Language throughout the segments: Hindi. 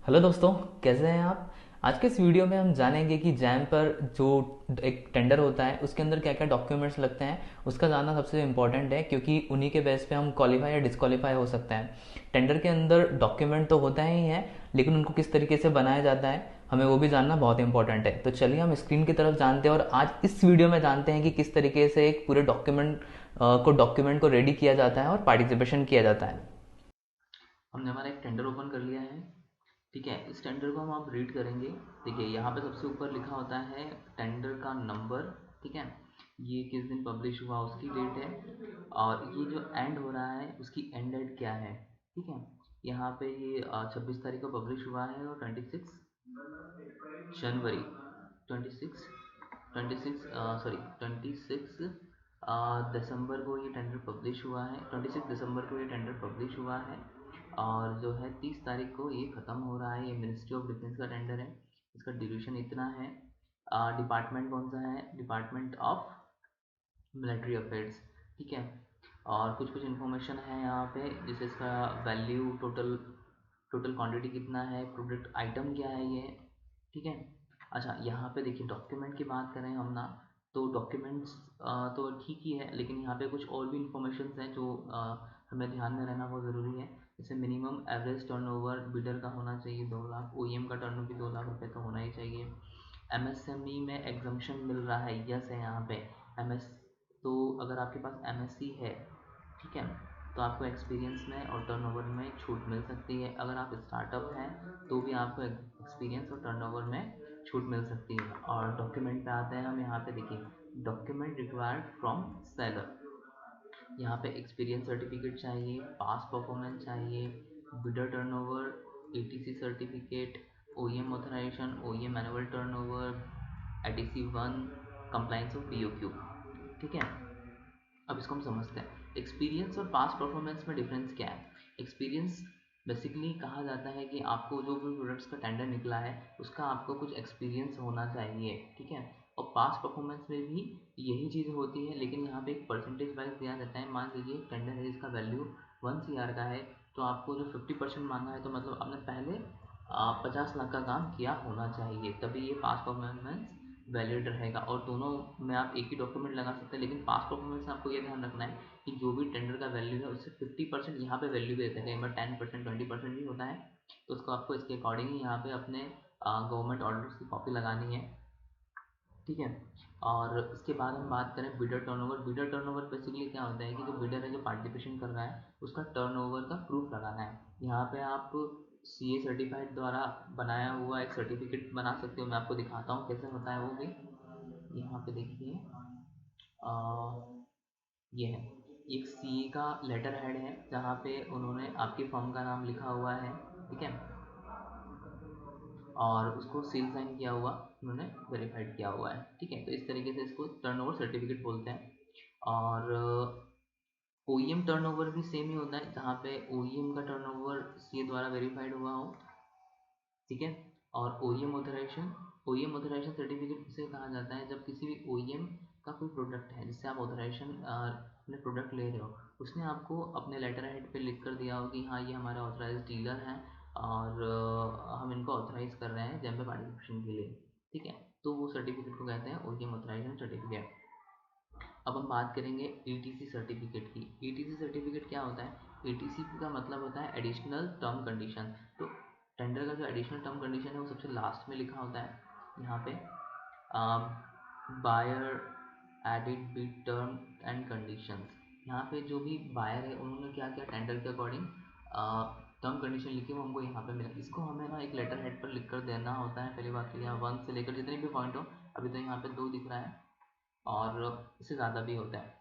हेलो दोस्तों, कैसे हैं आप। आज के इस वीडियो में हम जानेंगे कि जैम पर जो एक टेंडर होता है उसके अंदर क्या क्या डॉक्यूमेंट्स लगते हैं। उसका जानना सबसे इम्पोर्टेंट है क्योंकि उन्हीं के बेस पे हम क्वालिफाई या डिस्क्वालीफाई हो सकते हैं। टेंडर के अंदर डॉक्यूमेंट तो होता ही है, लेकिन उनको किस तरीके से बनाया जाता है हमें वो भी जानना बहुत इंपॉर्टेंट है। तो चलिए हम स्क्रीन की तरफ जानते हैं और आज इस वीडियो में जानते हैं कि किस तरीके से एक पूरे डॉक्यूमेंट को रेडी किया जाता है और पार्टिसिपेशन किया जाता है। हमने हमारा एक टेंडर ओपन कर लिया है। ठीक है, इस टेंडर को हम आप रीड करेंगे। देखिए यहाँ पे सबसे ऊपर लिखा होता है टेंडर का नंबर। ठीक है, ये किस दिन पब्लिश हुआ उसकी डेट है, और ये जो एंड हो रहा है उसकी एंड डेट क्या है। ठीक है, यहाँ पे ये 26 तारीख को पब्लिश हुआ है और 26 जनवरी 26 दिसंबर को ये टेंडर पब्लिश हुआ है। 26 दिसंबर को ये टेंडर पब्लिश हुआ है और जो है 30 तारीख को ये ख़त्म हो रहा है। ये मिनिस्ट्री ऑफ डिफेंस का टेंडर है। इसका ड्यूरेशन इतना है। डिपार्टमेंट कौन सा है? Department of military affairs. ठीक है, और कुछ कुछ इन्फॉर्मेशन है यहाँ पे, जैसे इसका वैल्यू, टोटल टोटल क्वांटिटी कितना है, प्रोडक्ट आइटम क्या है ये। ठीक है, अच्छा यहाँ पे देखिए डॉक्यूमेंट की बात करें हम ना, तो डॉक्यूमेंट्स तो ठीक ही है, लेकिन यहाँ पे कुछ और भी इंफॉर्मेशन हैं जो हमें ध्यान में रहना बहुत ज़रूरी है। जैसे मिनिमम एवरेज टर्नओवर बिडर का होना चाहिए 2 लाख, ओईएम का टर्नओवर भी 2 लाख रुपए का होना ही चाहिए। एमएसएमई में एग्जम्पशन मिल रहा है, यस है यहाँ पे। एमएस तो अगर आपके पास एमएससी है, ठीक है, तो आपको एक्सपीरियंस में और टर्नओवर में छूट मिल सकती है। अगर आप स्टार्टअप हैं तो भी आपको एक्सपीरियंस और टर्नओवर में छूट मिल सकती है। और डॉक्यूमेंट पे आते हैं हम। यहाँ पे देखिए डॉक्यूमेंट रिक्वायर्ड फ्रॉम सेलर। यहाँ पे एक्सपीरियंस सर्टिफिकेट चाहिए, पास परफॉर्मेंस चाहिए, bidder turnover, ATC certificate, OEM authorisation, OEM annual turnover, ATC 1, compliance of POQ. ठीक है, अब इसको हम समझते हैं। एक्सपीरियंस और पास्ट परफॉर्मेंस में डिफरेंस क्या है? एक्सपीरियंस बेसिकली कहा जाता है कि आपको जो भी प्रोडक्ट्स का टेंडर निकला है उसका आपको कुछ एक्सपीरियंस होना चाहिए। ठीक है, और पास्ट परफॉर्मेंस में भी यही चीज़ होती है, लेकिन यहाँ पे एक परसेंटेज वाइज दिया जाता है। मान लीजिए टेंडर है जिसका वैल्यू 1 CR का है, तो आपको जो 50% मांगा है, तो मतलब आपने पहले 50 लाख का काम किया होना चाहिए, तभी ये पास्ट परफॉर्मेंस वैलिड रहेगा। और दोनों में आप एक ही डॉक्यूमेंट लगा सकते हैं, लेकिन पास्ट परफॉर्मेंस में आपको ये ध्यान रखना है कि जो भी टेंडर का वैल्यू है उससे 50% यहाँ पे वैल्यू भी देते हैं। कई बार 10% 20% भी होता है, तो उसको आपको इसके अकॉर्डिंग ही यहाँ पे अपने गवर्नमेंट ऑर्डर्स की कॉपी लगानी है। ठीक है, और इसके बाद हम बात करें bidder turnover. Bidder turnover basically क्या होता है कि जो बिडर है, जो पार्टिसिपेशन कर रहा है, उसका टर्नओवर का प्रूफ लगाना है। यहाँ पे आप सीए सर्टिफाइड द्वारा बनाया हुआ एक सर्टिफिकेट बना सकते हो। मैं आपको दिखाता हूँ कैसे होता है वो भी। यहाँ पे देखिए ये है, एक सीए का लेटर हेड है जहाँ पे उन्होंने आपके फर्म का नाम लिखा हुआ है। ठीक है, और उसको सील साइन किया हुआ उन्होंने वेरीफाइड किया हुआ है। ठीक है, तो इस तरीके से इसको टर्नओवर सर्टिफिकेट बोलते हैं। और ओईएम टर्नओवर भी सेम ही होता है, जहाँ पे ओईएम का टर्नओवर सीए द्वारा वेरीफाइड हुआ हो। ठीक है, और ओईएम ऑथराइजेशन सर्टिफिकेट उसे कहा जाता है जब किसी भी ओईएम का कोई प्रोडक्ट है जिससे आप ऑथराइजेशन अपने प्रोडक्ट ले रहे हो, उसने आपको अपने लेटर हेड पे लिख कर दिया हो कि हाँ ये हमारे ऑथराइज डीलर हैं और हम इनको ऑथराइज कर रहे हैं जैम पे पार्टिसिपेशन के लिए। ठीक है, तो वो सर्टिफिकेट को कहते हैं ओईएम ऑथराइजेशन सर्टिफिकेट। अब हम बात करेंगे एटीसी सर्टिफिकेट की। एटीसी सर्टिफिकेट क्या होता है? एटीसी का मतलब होता है एडिशनल टर्म कंडीशन। तो टेंडर का जो एडिशनल टर्म कंडीशन है वो सबसे लास्ट में लिखा होता है। यहाँ पे buyer added bid term and conditions. यहाँ पे जो भी बायर है उन्होंने क्या किया, टेंडर के अकॉर्डिंग टर्म कंडीशन लिखी, वो हमको यहाँ पे मिला। इसको हमें ना एक लेटर हेड पर लिख कर देना होता है। पहली बात तो यहाँ 1 से लेकर जितने भी पॉइंट हो, अभी तो यहाँ पे 2 दिख रहा है और इससे ज़्यादा भी होता है।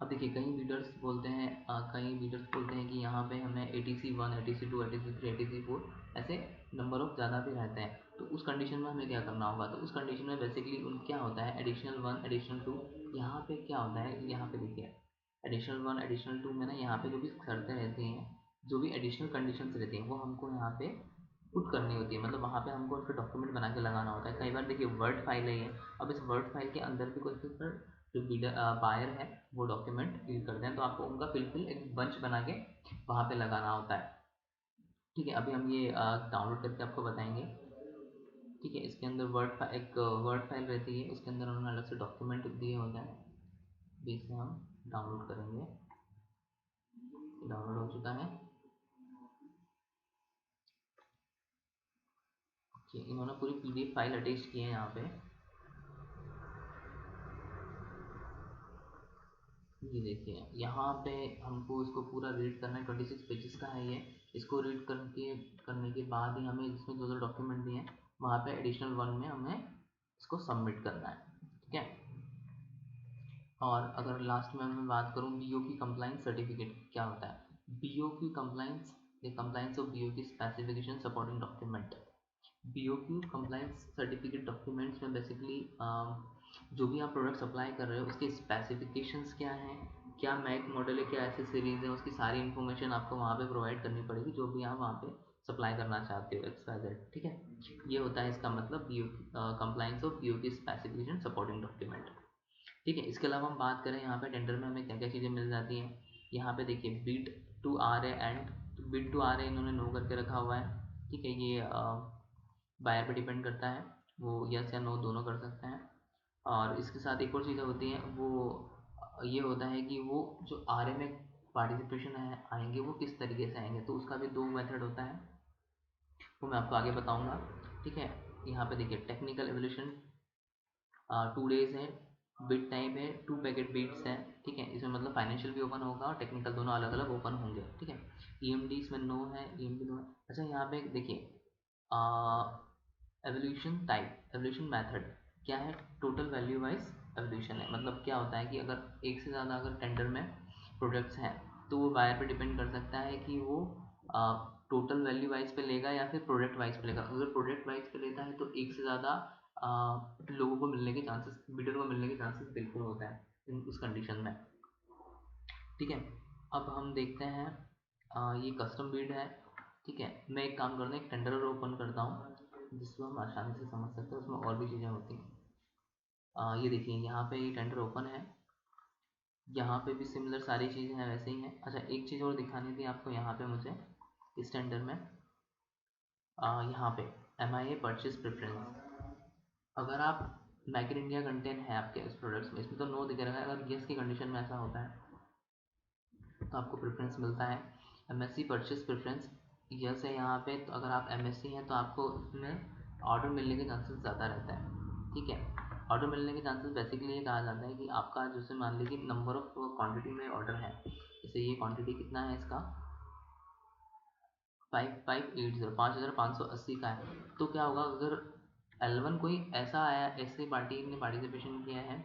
अब देखिए कई लीडर्स बोलते हैं कि यहाँ पे हमें ATC 1, ATC 2, ATC 3, ATC 4 ऐसे नंबर ऑफ ज़्यादा भी रहते हैं। तो उस कंडीशन में हमें क्या करना होगा? तो उस कंडीशन में बेसिकली उन क्या होता है, एडिशनल 1, एडिशनल 2। यहाँ पे क्या होता है, यहाँ पे देखिए एडिशनल 1, एडिशनल 2 में ना यहाँ पे जो भी शर्तें रहती हैं, जो भी एडिशनल कंडीशंस रहती हैं, वो हमको यहाँ पे पुट करनी होती है। मतलब वहाँ पे हमको उसका डॉक्यूमेंट बना के लगाना होता है। कई बार देखिए वर्ड फाइल है ये, अब इस वर्ड फाइल के अंदर भी कोई जो बिडर बायर है वो डॉक्यूमेंट फिल करते हैं, तो आपको उनका फिल एक बंच बना के वहाँ पे लगाना होता है। ठीक है, अभी हम ये डाउनलोड करके आपको बताएंगे। ठीक है, इसके अंदर एक वर्ड फाइल रहती है, उसके अंदर उन्होंने अलग से डॉक्यूमेंट दिए होते हैं, अभी इसे हम डाउनलोड करेंगे। डाउनलोड हो चुका है। ओके, इन्होंने पूरी पीडीएफ फाइल अटैच की है यहाँ पे। ये देखिए, यहाँ पे हमको इसको पूरा रीड करना है, 26 पेजेस का है ये। इसको रीड करने के बाद ही हमें इसमें जो डॉक्यूमेंट दिए हैं वहाँ पे एडिशनल वन में हमें इसको सबमिट करना है। ठीक है, और अगर लास्ट में मैं बात करूँ बीओक्यू कंप्लाइंस सर्टिफिकेट क्या होता है। BOQ compliance, the compliance of BOQ specification supporting document. BOQ compliance certificate documents में बेसिकली जो भी आप प्रोडक्ट सप्लाई कर रहे हो उसके स्पेसिफिकेशंस क्या हैं, क्या मैक मॉडल है, क्या एसेसरीज है, उसकी सारी इन्फॉर्मेशन आपको वहाँ पे प्रोवाइड करनी पड़ेगी जो भी आप वहाँ पे सप्लाई करना चाहते हो XYZ। ठीक है, ये होता है इसका मतलब compliance of BOQ specification supporting document. ठीक है, इसके अलावा हम बात करें यहाँ पे टेंडर में हमें क्या क्या चीज़ें मिल जाती हैं। यहाँ पे देखिए bid to R A and, bid to R A इन्होंने नो करके रखा हुआ है। ठीक है, ये बायर पे डिपेंड करता है, वो यस या नो दोनों कर सकते हैं। और इसके साथ एक और चीज़ें होती हैं, वो ये होता है कि वो जो आर ए में पार्टिसिपेशन है आएंगे वो किस तरीके से आएंगे, तो उसका भी दो मेथड होता है, वो मैं आपको आगे बताऊंगा। ठीक है, यहाँ पे देखिए टेक्निकल एवोल्यूशन 2 days है, बिड टाइप है, 2 पैकेट बिड्स है। ठीक है, इसमें मतलब फाइनेंशियल भी ओपन होगा और टेक्निकल दोनों अलग अलग ओपन होंगे। ठीक है, ईएमडी इसमें नो है, ईएमडी नो है। अच्छा, यहाँ पे देखिए एवोल्यूशन टाइप, एवोल्यूशन मेथड क्या है, टोटल वैल्यू वाइज एवोल्यूशन है। मतलब क्या होता है कि अगर एक से ज़्यादा अगर टेंडर में प्रोडक्ट्स हैं तो वो बायर पे डिपेंड कर सकता है कि वो टोटल वैल्यू वाइज पे लेगा या फिर प्रोडक्ट वाइज पे लेगा। अगर प्रोडक्ट वाइज पे लेता है तो एक से ज़्यादा लोगों को मिलने के चांसेस, बिडर को मिलने के चांसेस बिल्कुल होता है उस कंडीशन में। ठीक है, अब हम देखते हैं ये कस्टम बिड है। ठीक है, मैं एक काम करता हूँ, एक टेंडर ओपन करता हूँ जिसको हम आसानी से समझ सकते हैं, उसमें और भी चीज़ें होती हैं। ये देखिए यहाँ पे ये टेंडर ओपन है, यहाँ पे भी सिमिलर सारी चीज़ें हैं वैसे ही हैं। अच्छा, एक चीज़ और दिखानी थी आपको यहाँ पे मुझे इस टेंडर में, यहाँ पे MIA परचेज प्रेफरेंस। अगर आप मेक इन इंडिया कंटेंट है आपके इस प्रोडक्ट्स में, इसमें तो नो दिख रहा है, अगर यस की कंडीशन में ऐसा होता है तो आपको प्रेफरेंस मिलता है। MSC परचेज प्रेफरेंस यस है यहाँ पे, तो अगर आप MSC हैं तो आपको इसमें ऑर्डर मिलने के चांसेस ज़्यादा रहता है। ठीक है, ऑर्डर मिलने के चांसेस बेसिकली ये कहा जाता है कि आपका जैसे मान लीजिए नंबर ऑफ क्वांटिटी में ऑर्डर है, जैसे ये क्वांटिटी कितना है इसका 5580, 5580 का है, तो क्या होगा अगर L1 कोई ऐसा आया, ऐसी पार्टी ने पार्टिसिपेशन किया है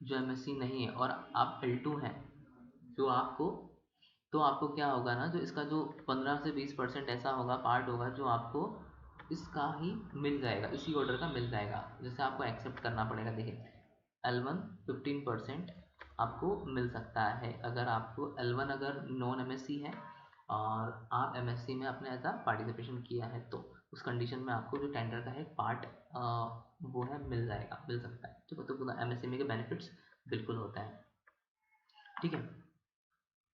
जो MSC नहीं है और आप L2 हैं, जो आपको, तो आपको क्या होगा ना, जो इसका जो 15 से 20% ऐसा होगा पार्ट होगा जो आपको इसका ही मिल जाएगा, इसी ऑर्डर का मिल जाएगा, जैसे आपको एक्सेप्ट करना पड़ेगा। देखिए L1 15% आपको मिल सकता है अगर आपको L1 अगर नॉन MSC है और आप MSC में अपने ऐसा पार्टिसिपेशन किया है, तो उस कंडीशन में आपको जो टेंडर का है पार्ट वो है मिल जाएगा, मिल सकता है। ठीक है, तो MSME के बेनिफिट्स बिल्कुल होता है। ठीक है,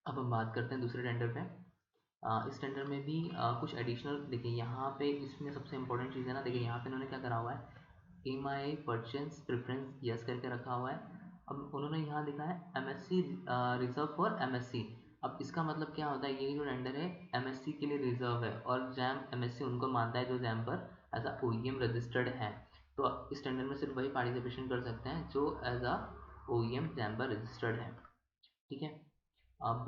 अब हम बात करते हैं दूसरे टेंडर पे। इस टेंडर में भी कुछ एडिशनल, देखिए यहाँ पे इसमें सबसे इंपॉर्टेंट चीज़ है ना, देखिए यहाँ पे उन्होंने क्या करा हुआ है, MIA परचेज प्रेफरेंस यस करके रखा हुआ है। अब उन्होंने यहाँ लिखा है MSC रिजर्व फॉर MSC। अब इसका मतलब क्या होता है, ये जो टेंडर है MSC के लिए रिजर्व है और जैम MSC उनको मानता है जो जैम पर एज अ OEM रजिस्टर्ड है। तो इस टेंडर में सिर्फ वही पार्टिसिपेशन कर सकते हैं जो एज अ OEM जैम पर रजिस्टर्ड है। ठीक है, अब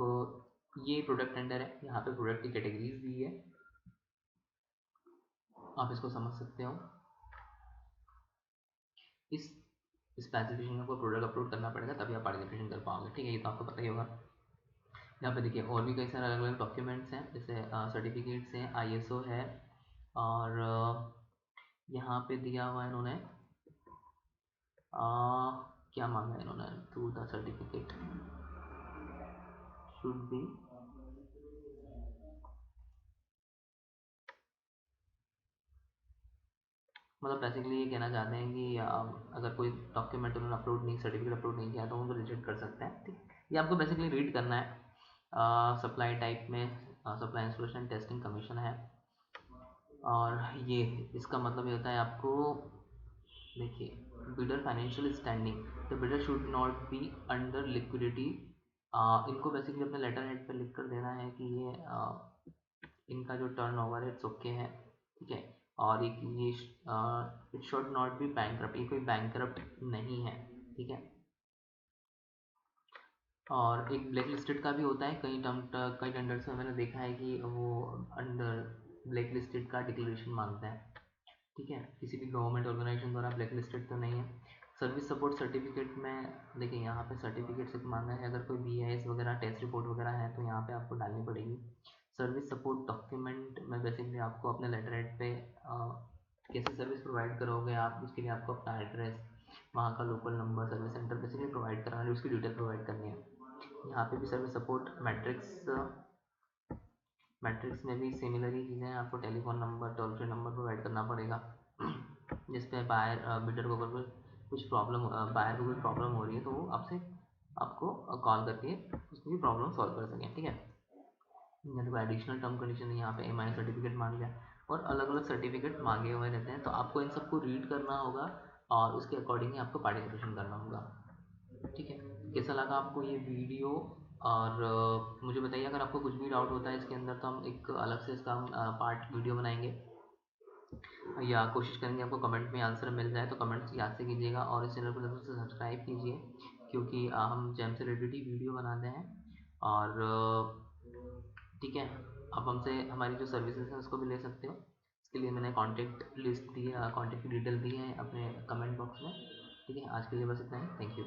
ये प्रोडक्ट टेंडर है, यहाँ पे प्रोडक्ट की कैटेगरीज दी है, आप इसको समझ सकते हो। इस स्पेसिफिकेशन में कोई प्रोडक्ट अपलोड करना पड़ेगा तभी आप पार्टिसिपेशन कर पाओगे। ठीक है, ये तो आपको पता ही होगा। यहाँ पे देखिए और भी कई सारे अलग अलग डॉक्यूमेंट्स हैं, जैसे सर्टिफिकेट्स हैं, ISO है, और यहाँ पे दिया हुआ है इन्होंने क्या मांगा है इन्होंने, to the certificate should be, मतलब बेसिकली ये कहना चाहते हैं कि अगर कोई डॉक्यूमेंट उन्होंने अपलोड नहीं, सर्टिफिकेट अपलोड नहीं किया तो उनको रिजेक्ट कर सकते हैं। ठीक, ये आपको बेसिकली रीड करना है। सप्लाई टाइप में supply installation and testing commission है। और ये इसका मतलब ये होता है आपको, देखिए, bidder financial standing, the bidder should not be under liquidity. इनको बेसिकली अपने लेटर हेड पे लिख कर देना है कि ये इनका जो टर्न ओवर है इट्स ओके है, ठीक है। और एक ये it should not be bankrupt, ये कोई बैंकरप्ट नहीं है, ठीक है। और एक ब्लैक लिस्टेड का भी होता है, कई टेंडर्स में मैंने देखा है कि वो अंडर ब्लैक लिस्टेड का डिक्लेरेशन मांगता है, ठीक है। किसी भी गवर्नमेंट ऑर्गेनाइजेशन द्वारा ब्लैक लिस्टेड तो नहीं है। सर्विस सपोर्ट सर्टिफिकेट में देखिए यहाँ पे सर्टिफिकेट से मांगा है, अगर कोई BIS वगैरह टेस्ट रिपोर्ट वगैरह है तो यहाँ पे आपको डालनी पड़ेगी। सर्विस सपोर्ट डॉक्यूमेंट में बेसिकली आपको अपने लेटर हेड पे कैसे सर्विस प्रोवाइड करोगे आप, उसके लिए आपको अपना एड्रेस, वहाँ का local number, service centre basically provide कराना है, उसकी डिटेल प्रोवाइड करनी है। यहाँ पे भी सर्विस सपोर्ट मैट्रिक्स में भी सिमिलर ही चीज़ें हैं, आपको telephone number, toll free number provide करना पड़ेगा जिस पे बायर बिडर को अगर कुछ प्रॉब्लम, बायर को कोई प्रॉब्लम हो रही है तो वो आपको कॉल करके उसकी प्रॉब्लम सॉल्व कर सकें, ठीक है। देखो एडिशनल टर्म कंडीशन यहाँ पे MI सर्टिफिकेट मांग लिया, और अलग अलग सर्टिफिकेट मांगे हुए रहते हैं, तो आपको इन सबको रीड करना होगा और उसके अकॉर्डिंग ही आपको पार्टिसिपेशन करना होगा, ठीक है। कैसा लगा आपको ये वीडियो? और मुझे बताइए अगर आपको कुछ भी डाउट होता है इसके अंदर, तो हम एक अलग से इसका पार्ट वीडियो बनाएंगे, या कोशिश करेंगे आपको कमेंट में आंसर मिल जाए, तो कमेंट्स याद से कीजिएगा और इस चैनल को जरूर से सब्सक्राइब कीजिए, क्योंकि हम जेम से रिलेटेड ही वीडियो बनाते हैं। और ठीक है, आप हमसे हमारी जो सर्विसेज हैं उसको भी ले सकते हो। इसके लिए मैंने कॉन्टैक्ट लिस्ट दी है, कॉन्टैक्ट डिटेल दी है अपने कमेंट बॉक्स में, ठीक है। आज के लिए बस इतना ही, थैंक यू।